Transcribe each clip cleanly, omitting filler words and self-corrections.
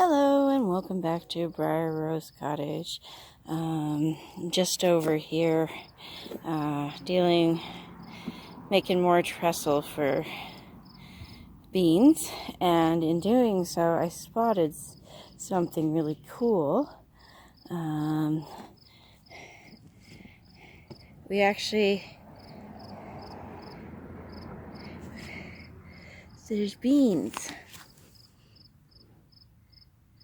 Hello and welcome back to Briar Rose Cottage. Just over here making more trestle for beans, and in doing so I spotted something really cool. There's beans.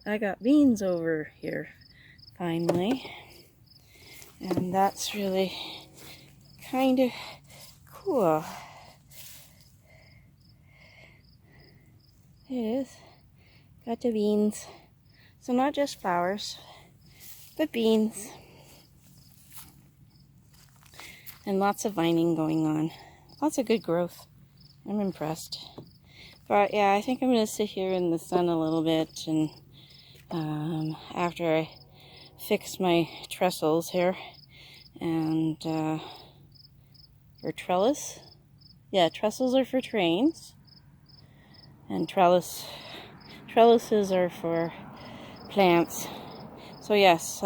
I got beans over here finally, and that's really kind of cool. It is. Got the beans. So not just flowers, but beans. And lots of vining going on. Lots of good growth. I'm impressed. But yeah, I think I'm going to sit here in the sun a little bit, and after I fix my trestles here, and or trellis. Yeah, trestles are for trains, and trellises are for plants. So yes,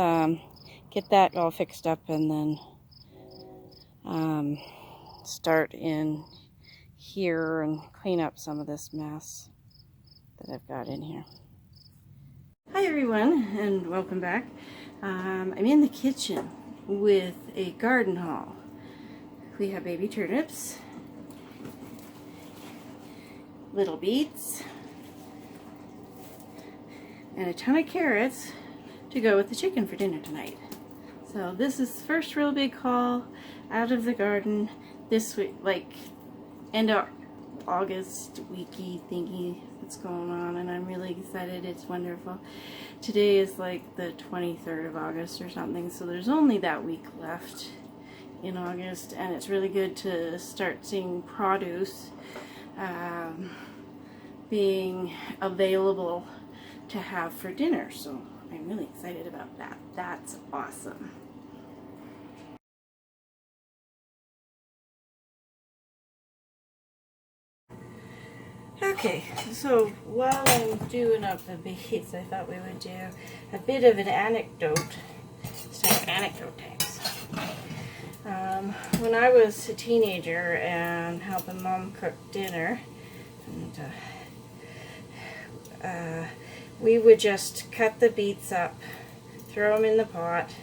get that all fixed up, and then start in here and clean up some of this mess that I've got in here. Hi everyone, and welcome back. I'm in the kitchen with a garden haul. We have baby turnips, little beets, and a ton of carrots to go with the chicken for dinner tonight. So this is the first real big haul out of the garden this week, like end of August weeky thingy that's going on, and I'm really excited. It's wonderful. Today is like the 23rd of August or something, so there's only that week left in August, and it's really good to start seeing produce being available to have for dinner, so I'm really excited about that. That's awesome. Okay, so while I'm doing up the beets, I thought we would do a bit of an anecdote. Start anecdote times. When I was a teenager and helping Mom cook dinner, and we would just cut the beets up, throw them in the pot,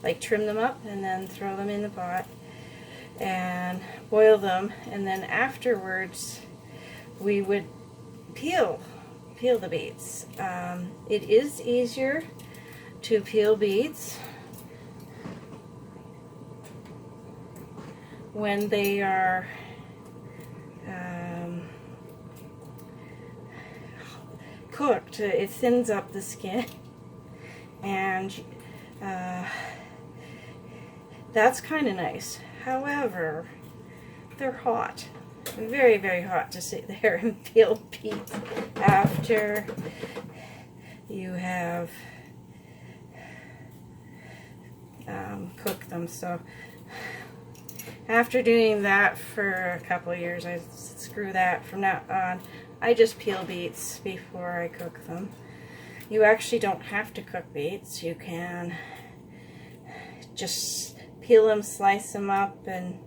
like trim them up and then throw them in the pot and boil them, and then afterwards we would peel the beets. It is easier to peel beets when they are cooked. It thins up the skin, and that's kind of nice. However, they're hot. Very, very hot to sit there and peel beets after you have cooked them. So after doing that for a couple of years, I screw that. From now on, I just peel beets before I cook them. You actually don't have to cook beets. You can just peel them, slice them up, and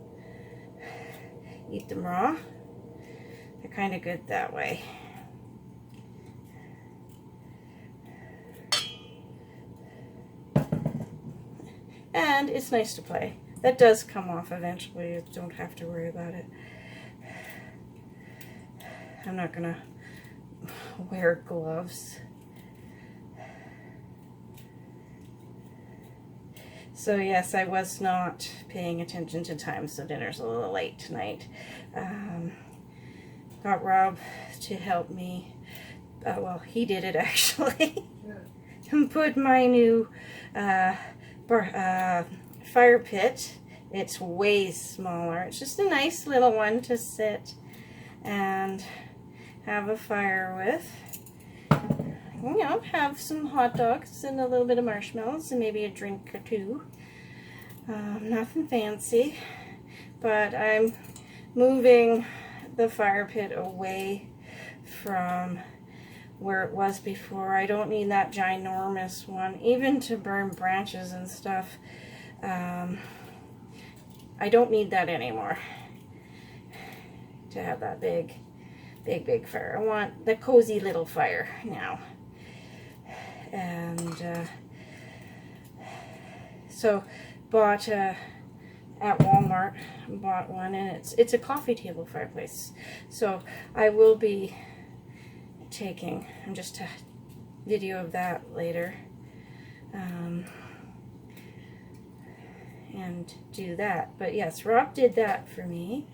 eat them raw. They're kind of good that way. And it's nice to play. That does come off eventually. You don't have to worry about it. I'm not gonna wear gloves. So yes, I was not paying attention to time, so dinner's a little late tonight. Got Rob to help me. Well, he did it actually. And put my new fire pit. It's way smaller. It's just a nice little one to sit and have a fire with. You know, have some hot dogs and a little bit of marshmallows and maybe a drink or two. Nothing fancy, but I'm moving the fire pit away from where it was before. I don't need that ginormous one, even to burn branches and stuff. I don't need that anymore to have that big fire. I want the cozy little fire now. And so bought at Walmart, bought one, and it's a coffee table fireplace. So I will be taking just a video of that later, and do that. But yes, Rob did that for me.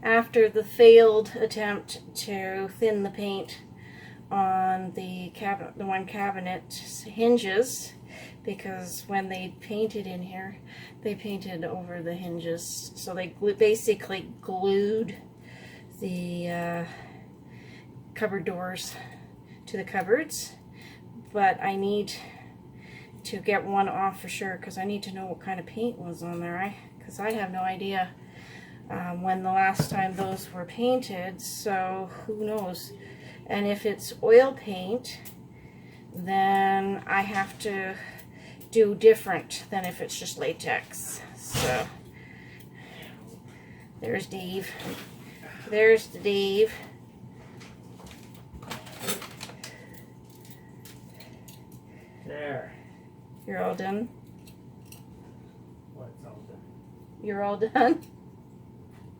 After the failed attempt to thin the paint on the one cabinet's hinges, because when they painted in here, they painted over the hinges, so they basically glued the cupboard doors to the cupboards. But I need to get one off for sure, because I need to know what kind of paint was on there, because I have no idea when the last time those were painted, so who knows. And if it's oil paint, then I have to do different than if it's just latex. So there's Dave. There's the Dave. There. You're all done? What's all done? You're all done?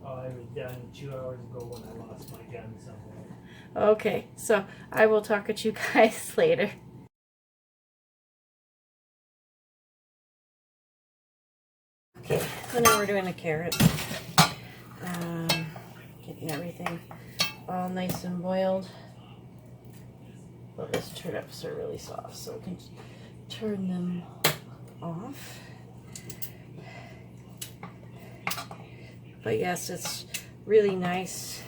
Oh, I was done 2 hours ago when I lost my gun somewhere. Okay, so I will talk at you guys later. Okay, so now we're doing the carrots. Getting everything all nice and boiled. Well, those turnips are really soft, so we can turn them off. But yes, it's really nice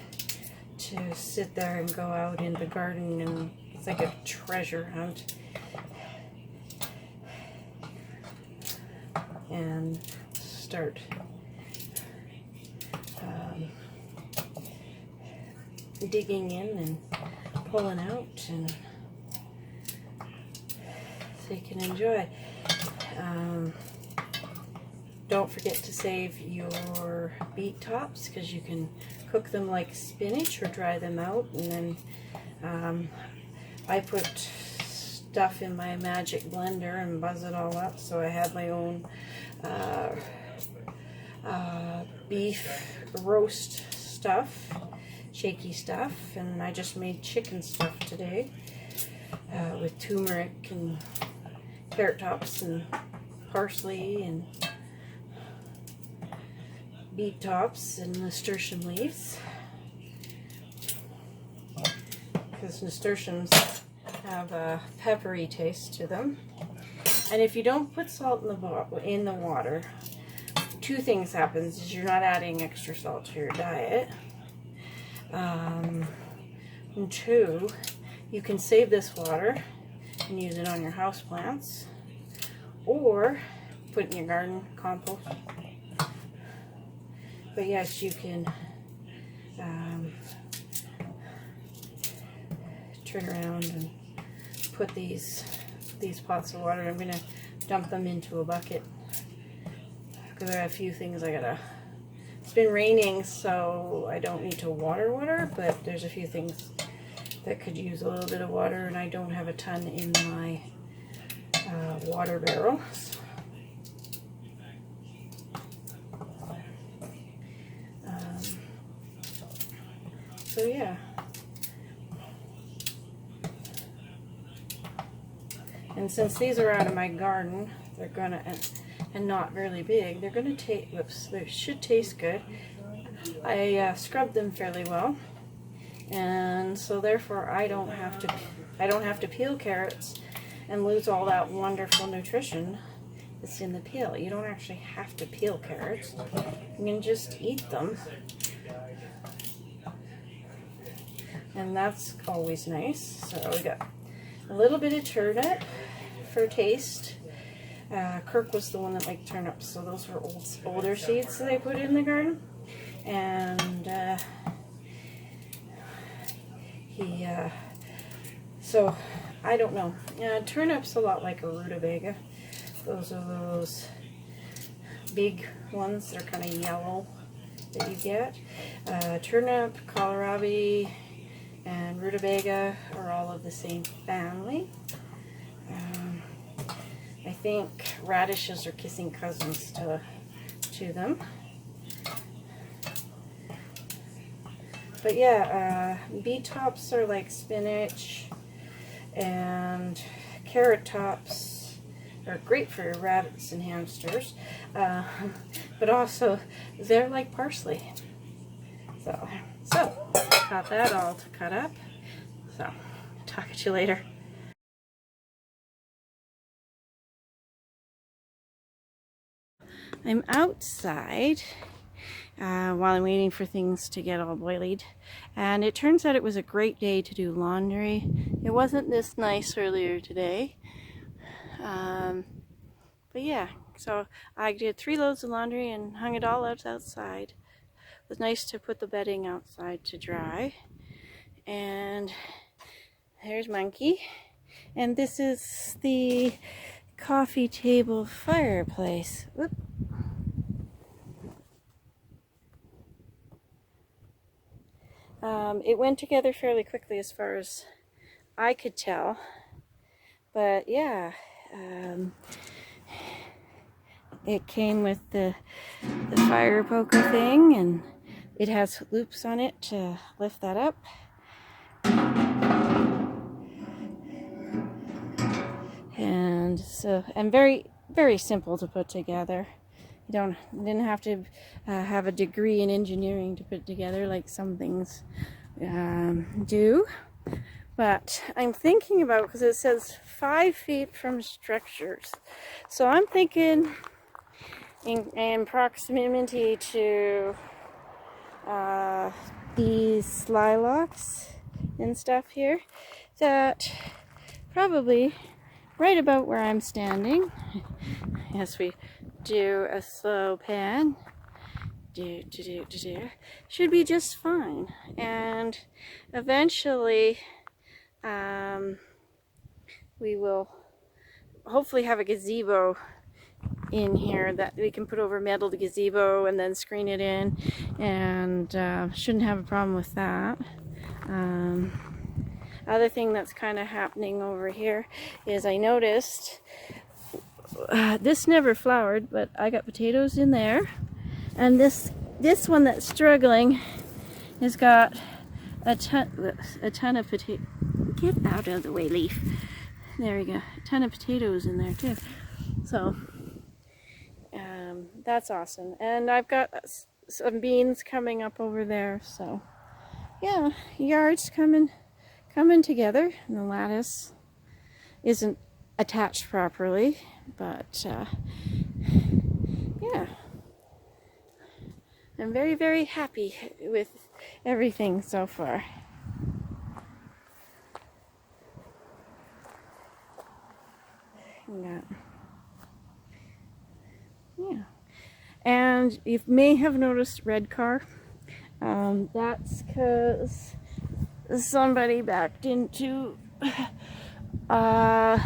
to sit there and go out in the garden, and it's like a treasure hunt. And start digging in and pulling out, and so you can enjoy. Don't forget to save your beet tops, because you can cook them like spinach or dry them out. And then I put stuff in my magic blender and buzz it all up, so I have my own beef roast stuff, shaky stuff, and I just made chicken stuff today with turmeric and carrot tops and parsley and beet tops and nasturtium leaves, because nasturtiums have a peppery taste to them. And if you don't put salt in the water, two things happens: is you're not adding extra salt to your diet, and two, you can save this water and use it on your house plants, or put it in your garden compost. But yes, you can turn around and put these pots of water. I'm going to dump them into a bucket, because I have a few things I gotta. It's been raining, so I don't need to water, but there's a few things that could use a little bit of water, and I don't have a ton in my water barrel. So yeah. And since these are out of my garden, they're gonna, and not really big, they're gonna taste, whoops, they should taste good. I scrubbed them fairly well, and so therefore I don't have to peel carrots and lose all that wonderful nutrition that's in the peel. You don't actually have to peel carrots. You can just eat them. And that's always nice. So we got a little bit of turnip for taste. Kirk was the one that liked turnips, so those were older seeds that I put in the garden. And he So, I don't know. Turnip's a lot like a rutabaga. Those are those big ones that are kind of yellow that you get. Turnip, kohlrabi, and rutabaga are all of the same family. I think radishes are kissing cousins to them. But yeah, bee tops are like spinach, and carrot tops are great for rabbits and hamsters, but also they're like parsley. So got that all to cut up. So talk to you later. I'm outside while I'm waiting for things to get all boiled, and it turns out it was a great day to do laundry. It wasn't this nice earlier today, but yeah, so I did 3 loads of laundry and hung it all out outside. It was nice to put the bedding outside to dry. And there's Monkey, and this is the coffee table fireplace. Whoop. It went together fairly quickly as far as I could tell, but yeah, it came with the fire poker thing, and it has loops on it to lift that up. And so, and very, very simple to put together. You didn't have to have a degree in engineering to put it together like some things do. But I'm thinking about, because it says 5 feet from structures, so I'm thinking in proximity to these lilacs and stuff here, that probably right about where I'm standing, as we do a slow pan, should be just fine. And eventually we will hopefully have a gazebo in here that we can put over metal, the gazebo, and then screen it in, and shouldn't have a problem with that. Other thing that's kind of happening over here is I noticed this never flowered, but I got potatoes in there, and this one that's struggling has got a ton of potatoes. Get out of the way, leaf. There we go. A ton of potatoes in there too. So that's awesome. And I've got some beans coming up over there. So yeah, yard's coming together. And the lattice isn't attached properly, but yeah, I'm very, very happy with everything so far. Yeah, and you may have noticed red car. That's because somebody backed into the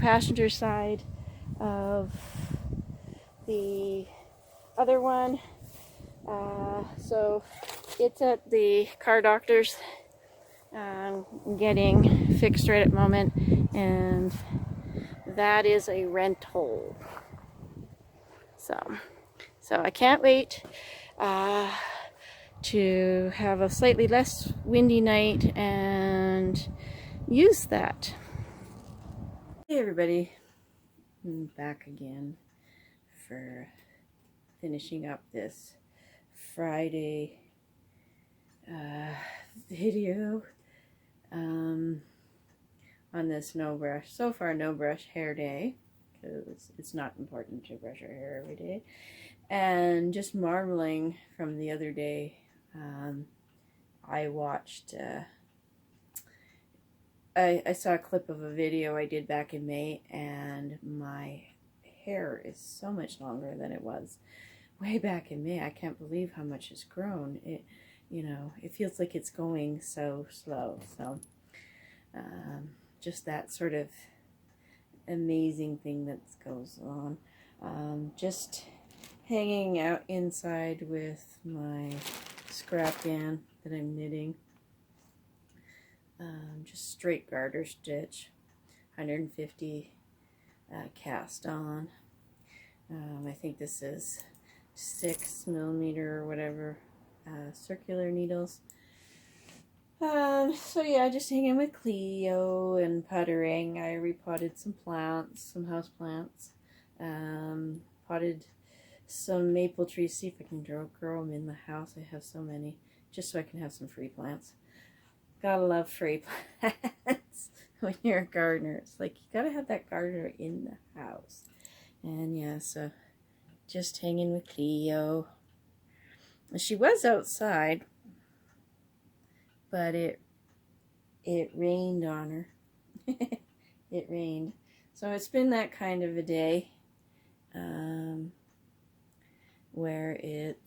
passenger side of the other one. So it's at the car doctor's, getting fixed right at the moment, and that is a rental. So I can't wait to have a slightly less windy night and use that. Hey everybody, I'm back again for finishing up this Friday video on this no brush, so far no brush hair day, because it's not important to brush your hair every day. And just marveling from the other day, I watched, I saw a clip of a video I did back in May, and my hair is so much longer than it was way back in May. I can't believe how much has grown. It feels like it's going so slow. So Just that sort of amazing thing that goes on. Just hanging out inside with my scrap yarn that I'm knitting. Just straight garter stitch, 150 cast on. I think this is 6mm or whatever circular needles. So yeah, just hanging with Cleo and puttering. I repotted some plants, some house plants. Potted some maple trees, see if I can grow them in the house. I have so many, just so I can have some free plants. Gotta love free plants when you're a gardener. It's like you gotta have that gardener in the house. And yeah, so just hanging with Cleo. She was outside, but it rained on her. It rained. So it's been that kind of a day where it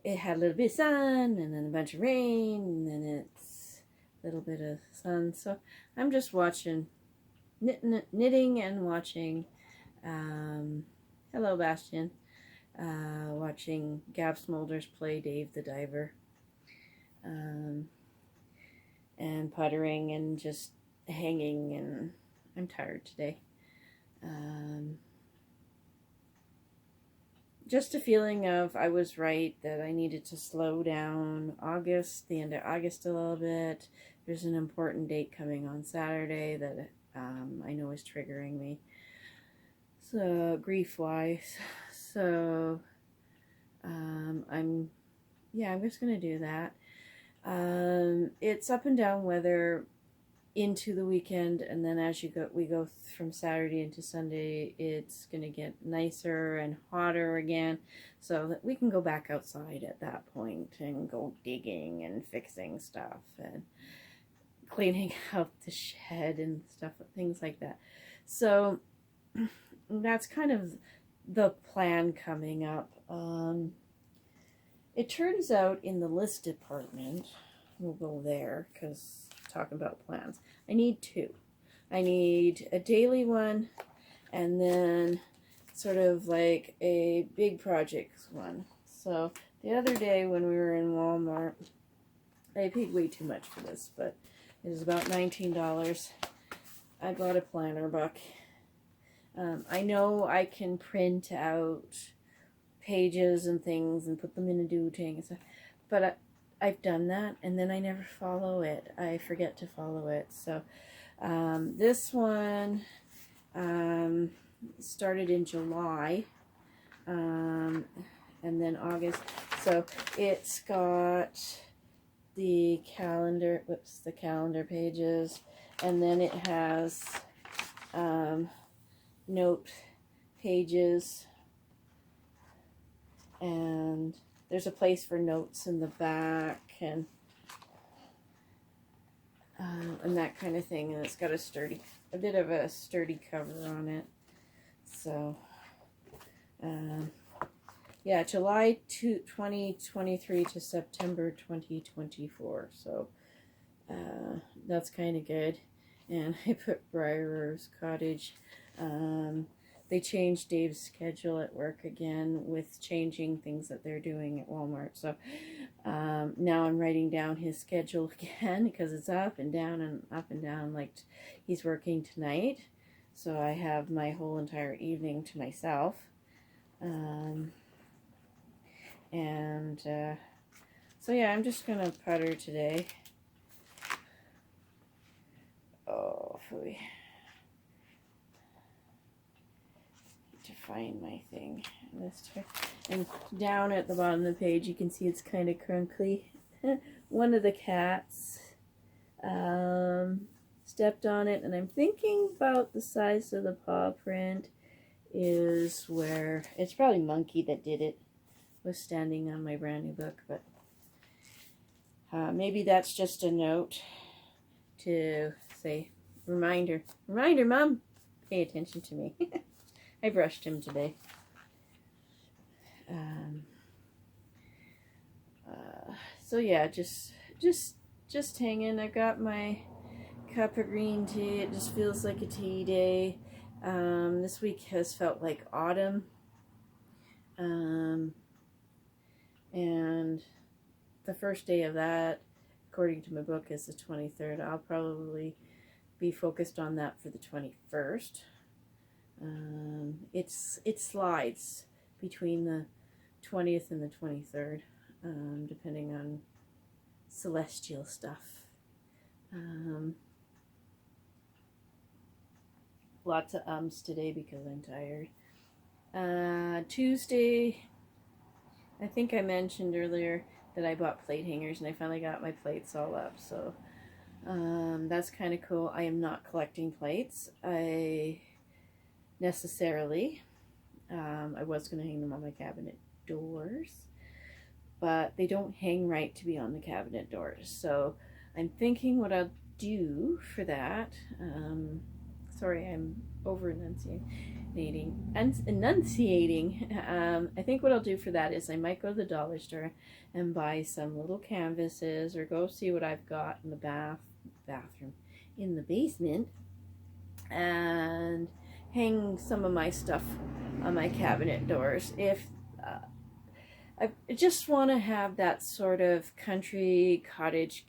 had a little bit of sun and then a bunch of rain and then it's a little bit of sun. So I'm just watching, knitting and watching, hello Bastian, watching Gab Smolders play Dave the Diver. And puttering and just hanging, and I'm tired today. Just a feeling of I was right that I needed to slow down the end of August a little bit. There's an important date coming on Saturday that I know is triggering me, so grief-wise. So I'm just gonna do that. It's up and down weather into the weekend, and then as we go from Saturday into Sunday, it's gonna get nicer and hotter again, so that we can go back outside at that point and go digging and fixing stuff and cleaning out the shed and stuff, things like that. So that's kind of the plan coming up. It turns out in the list department, we'll go there because talking about plans, I need two. I need a daily one and then sort of like a big projects one. So the other day when we were in Walmart, I paid way too much for this, but it was about $19. I bought a planner book. I know I can print out pages and things and put them in a do-tang and stuff, but I've done that and then I never follow it. I forget to follow it. So this one started in July and then August. So it's got the calendar, the calendar pages, and then it has note pages, and there's a place for notes in the back and that kind of thing, and it's got a bit of a sturdy cover on it. So yeah, July 2023 to September 2024. So that's kind of good. And I put Briar Rose Cottage. They changed Dave's schedule at work again with changing things that they're doing at Walmart. So now I'm writing down his schedule again because it's up and down and up and down. Like he's working tonight, so I have my whole entire evening to myself. So yeah, I'm just gonna putter today. Oh, phooey. To find my thing. And down at the bottom of the page, you can see it's kind of crinkly. One of the cats stepped on it, and I'm thinking about the size of the paw print is where it's probably Monkey that did it. Was standing on my brand new book, but maybe that's just a note to say, reminder, Mom, pay attention to me. I brushed him today. So yeah, just hanging. I've got my cup of green tea. It just feels like a tea day. This week has felt like autumn. And the first day of that, according to my book, is the 23rd. I'll probably be focused on that for the 21st. It slides between the 20th and the 23rd, depending on celestial stuff. Lots of ums today because I'm tired. Tuesday, I think I mentioned earlier that I bought plate hangers and I finally got my plates all up, so that's kind of cool. I am not collecting plates. I was going to hang them on my cabinet doors, but they don't hang right to be on the cabinet doors, so I'm thinking what I'll do for that. Sorry, I'm over enunciating. I think what I'll do for that is I might go to the dollar store and buy some little canvases, or go see what I've got in the bathroom, in the basement, and hang some of my stuff on my cabinet doors. If I just want to have that sort of country cottage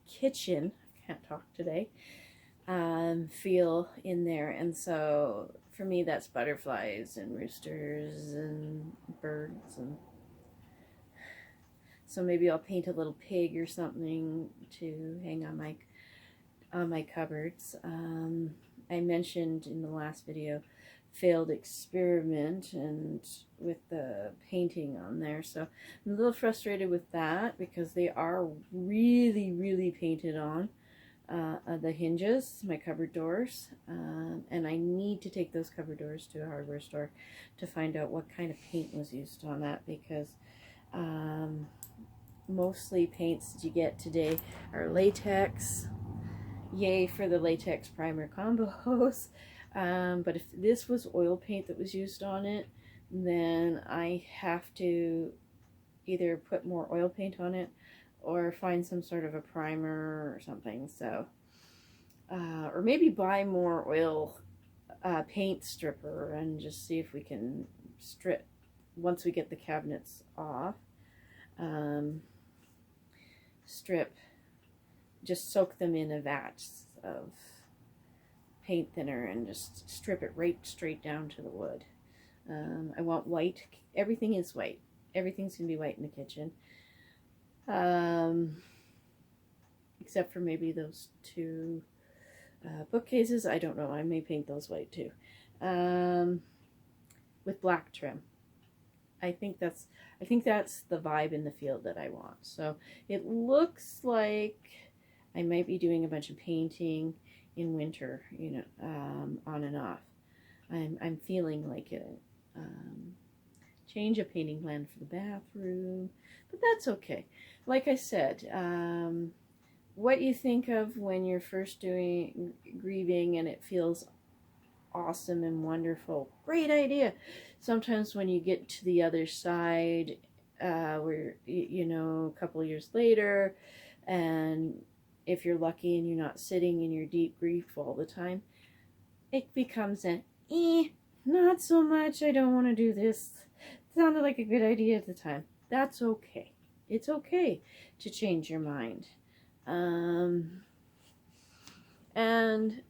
kitchen, I can't talk today, feel in there. And so for me, that's butterflies and roosters and birds. And so maybe I'll paint a little pig or something to hang on my cupboards. I mentioned in the last video failed experiment and with the painting on there, so I'm a little frustrated with that because they are really painted on the hinges, my cupboard doors, and I need to take those cupboard doors to a hardware store to find out what kind of paint was used on that, because mostly paints that you get today are latex. Yay for the latex primer combos. But if this was oil paint that was used on it, then I have to either put more oil paint on it or find some sort of a primer or something. So, or maybe buy more oil paint stripper and just see if we can strip, once we get the cabinets off, just soak them in a vat of paint thinner and just strip it right straight down to the wood. I want white. Everything is white. Everything's gonna be white in the kitchen, except for maybe those two bookcases. I don't know, I may paint those white too, with black trim. I think that's the vibe in the field that I want. So it looks like I might be doing a bunch of painting in winter, you know, on and off. I'm feeling like it. Change a painting plan for the bathroom, but that's okay. Like I said, what you think of when you're first doing grieving and it feels awesome and wonderful, great idea. Sometimes when you get to the other side, where, you know, a couple of years later, and if you're lucky and you're not sitting in your deep grief all the time, it becomes not so much, I don't want to do this. It sounded like a good idea at the time. That's okay. It's okay to change your mind. And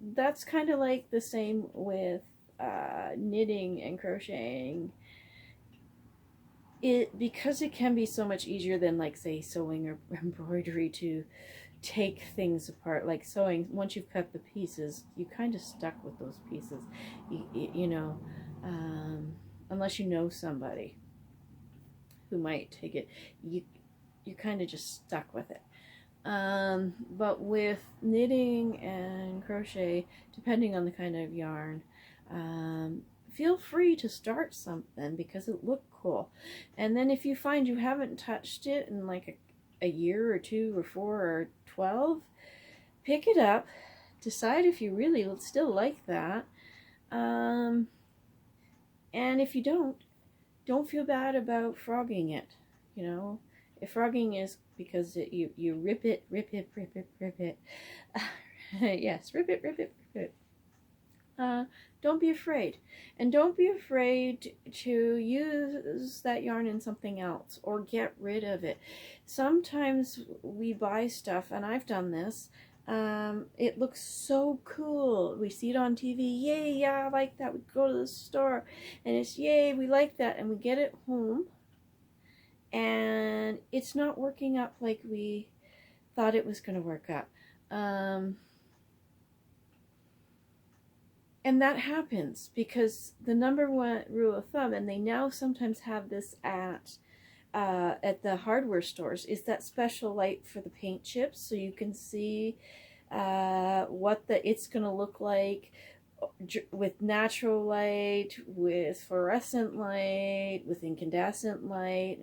that's kind of like the same with knitting and crocheting. Because it can be so much easier than, like, say, sewing or embroidery, to take things apart. Like sewing, once you've cut the pieces, you kind of stuck with those pieces, you know, unless you know somebody who might take it, you're kind of just stuck with it. But with knitting and crochet, depending on the kind of yarn, feel free to start something because it looked cool. And then if you find you haven't touched it in like a year or 2 or 4 or 12, pick it up, decide if you really still like that, and if you don't feel bad about frogging it. You know, if frogging is because you rip it, Yes, rip it, rip it, rip it. Don't be afraid. And don't be afraid to use that yarn in something else or get rid of it. Sometimes we buy stuff, and I've done this. It looks so cool. We see it on TV. Yay, yeah, I like that. We go to the store and it's yay, we like that. And we get it home and it's not working up like we thought it was going to work up. And that happens because the number one rule of thumb, and they now sometimes have this at the hardware stores, is that special light for the paint chips, so you can see what it's going to look like with natural light, with fluorescent light, with incandescent light.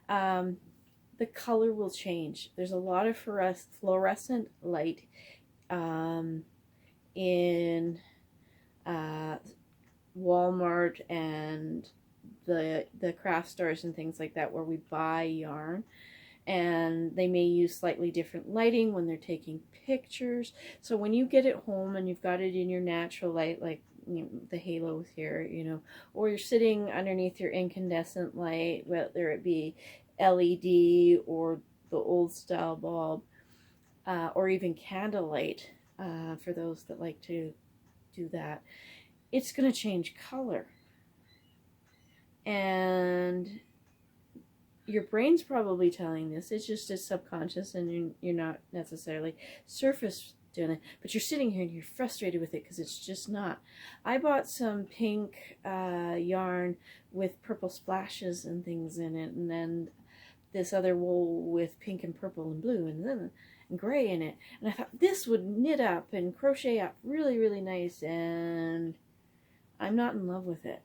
The color will change. There's a lot of fluorescent light in Walmart and the craft stores and things like that where we buy yarn, and they may use slightly different lighting when they're taking pictures. So when you get it home and you've got it in your natural light, like the halos here, or you're sitting underneath your incandescent light, whether it be LED or the old style bulb, or even candlelight, for those that like to do that, it's going to change color. And your brain's probably telling this. It's just a subconscious, and you're not necessarily surface doing it, but you're sitting here and you're frustrated with it because it's just not. I bought some pink yarn with purple splashes and things in it, and then this other wool with pink and purple and blue and gray in it, and I thought this would knit up and crochet up really, really nice, and I'm not in love with it.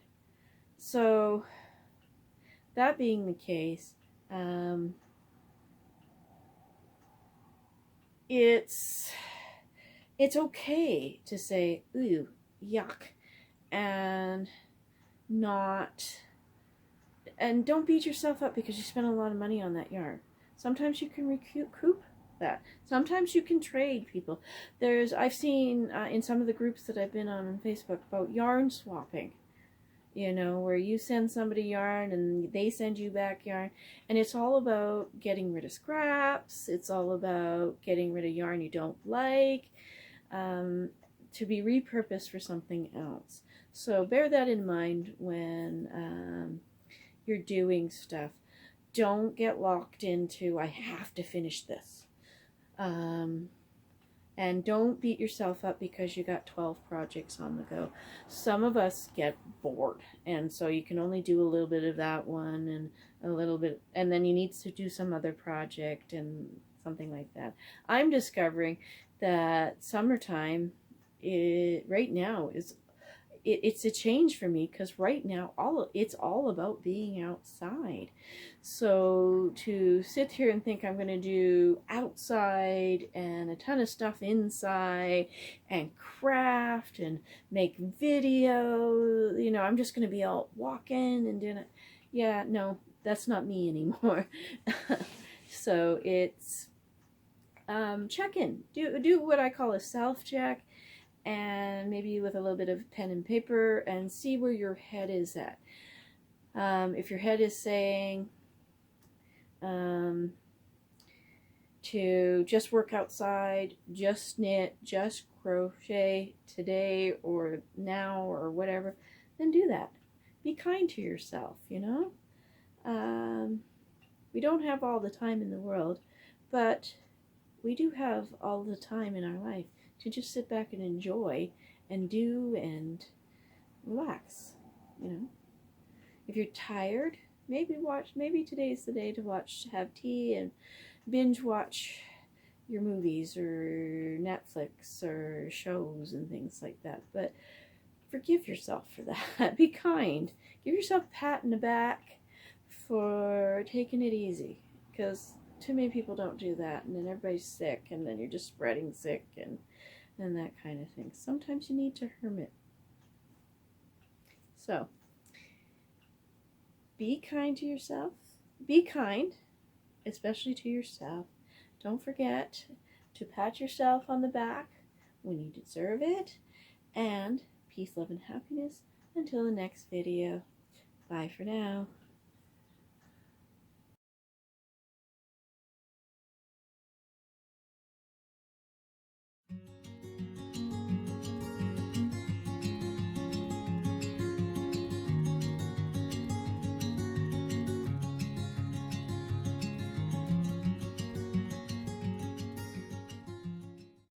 So that being the case, it's okay to say, ooh, yuck, and don't beat yourself up because you spent a lot of money on that yarn. Sometimes you can recoup that. Sometimes you can trade people. I've seen in some of the groups that I've been on Facebook about yarn swapping, where you send somebody yarn and they send you back yarn, and it's all about getting rid of scraps. It's all about getting rid of yarn you don't like, to be repurposed for something else. So bear that in mind when you're doing stuff. Don't get locked into, I have to finish this. And don't beat yourself up because you got 12 projects on the go. Some of us get bored, and so you can only do a little bit of that one and a little bit, and then you need to do some other project and something like that. I'm discovering that summertime right now it's a change for me, because right now it's all about being outside. So to sit here and think I'm going to do outside and a ton of stuff inside and craft and make video, I'm just going to be out walking and doing it. Yeah, no, that's not me anymore. So it's check in, do what I call a self-check, and maybe with a little bit of pen and paper, and see where your head is at. If your head is saying to just work outside, just knit, just crochet today or now or whatever, then do that. Be kind to yourself, we don't have all the time in the world, but we do have all the time in our life to just sit back and enjoy and do and relax, If you're tired, maybe today's the day to have tea and binge watch your movies or Netflix or shows and things like that. But forgive yourself for that. Be kind. Give yourself a pat in the back for taking it easy, because too many people don't do that, and then everybody's sick, and then you're just spreading sick and that kind of thing. Sometimes you need to hermit. So, be kind to yourself. Be kind, especially to yourself. Don't forget to pat yourself on the back when you deserve it. And peace, love, and happiness until the next video. Bye for now.